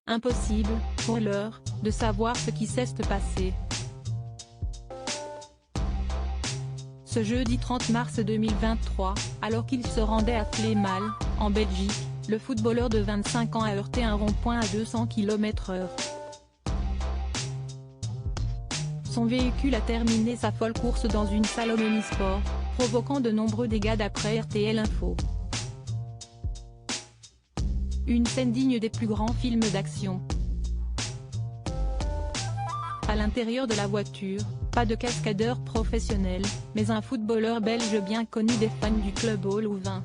Impossible, pour l'heure, de savoir ce qui s'est passé. Ce jeudi 30 mars 2023, alors qu'il se rendait à Flémal, en Belgique, le footballeur de 25 ans a heurté un rond-point à 200 km/h. Son véhicule a terminé sa folle course dans une salle omnisport, provoquant de nombreux dégâts d'après RTL Info. Une scène digne des plus grands films d'action. À l'intérieur de la voiture, pas de cascadeur professionnel, mais un footballeur belge bien connu des fans du club louvain.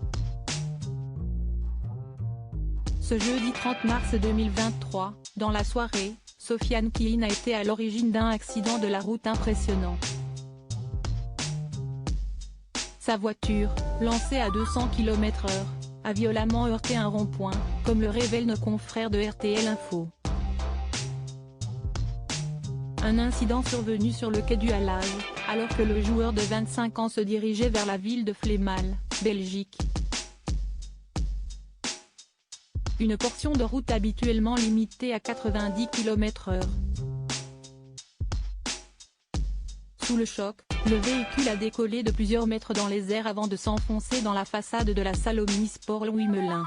Ce jeudi 30 mars 2023, dans la soirée, Sofiane Keïn a été à l'origine d'un accident de la route impressionnant. Sa voiture, lancée à 200 km/h, a violemment heurté un rond-point, comme le révèlent nos confrères de RTL Info. Un incident survenu sur le quai du Halage, alors que le joueur de 25 ans se dirigeait vers la ville de Flémal, Belgique. Une portion de route habituellement limitée à 90 km/h. Sous le choc, le véhicule a décollé de plusieurs mètres dans les airs avant de s'enfoncer dans la façade de la salle omnisport Louis Melin.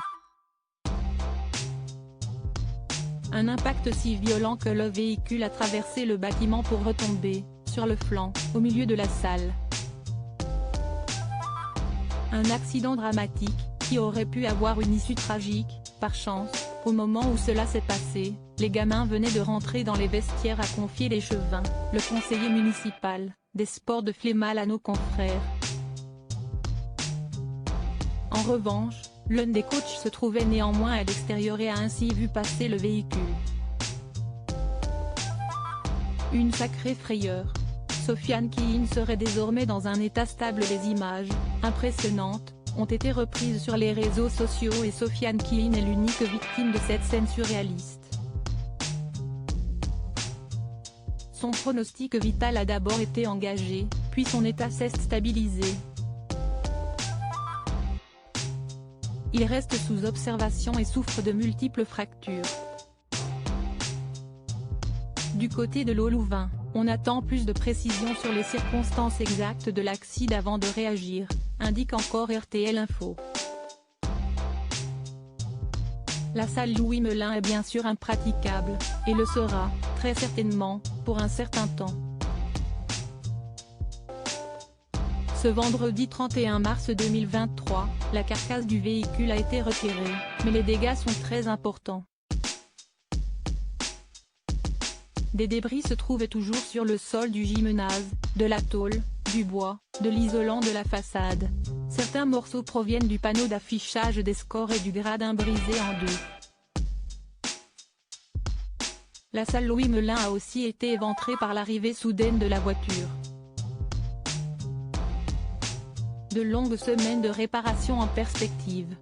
Un impact si violent que le véhicule a traversé le bâtiment pour retomber, sur le flanc, au milieu de la salle. Un accident dramatique, qui aurait pu avoir une issue tragique. Par chance, au moment où cela s'est passé, les gamins venaient de rentrer dans les vestiaires, a confié l'échevin, le conseiller municipal, des sports de Flémal à nos confrères. En revanche, l'un des coachs se trouvait néanmoins à l'extérieur et a ainsi vu passer le véhicule. Une sacrée frayeur. Sofiane Keïn serait désormais dans un état stable. Les images, impressionnantes, ont été reprises sur les réseaux sociaux et Sofiane Keïn est l'unique victime de cette scène surréaliste. Son pronostic vital a d'abord été engagé, puis son état s'est stabilisé. Il reste sous observation et souffre de multiples fractures. Du côté de Louvain, on attend plus de précisions sur les circonstances exactes de l'accident avant de réagir, indique encore RTL Info. La salle Louis Melin est bien sûr impraticable, et le sera, très certainement, pour un certain temps. Ce vendredi 31 mars 2023, la carcasse du véhicule a été retirée, mais les dégâts sont très importants. Des débris se trouvaient toujours sur le sol du gymnase, de la tôle, du bois, de l'isolant de la façade. Certains morceaux proviennent du panneau d'affichage des scores et du gradin brisé en deux. La salle Louis Melin a aussi été éventrée par l'arrivée soudaine de la voiture. De longues semaines de réparation en perspective.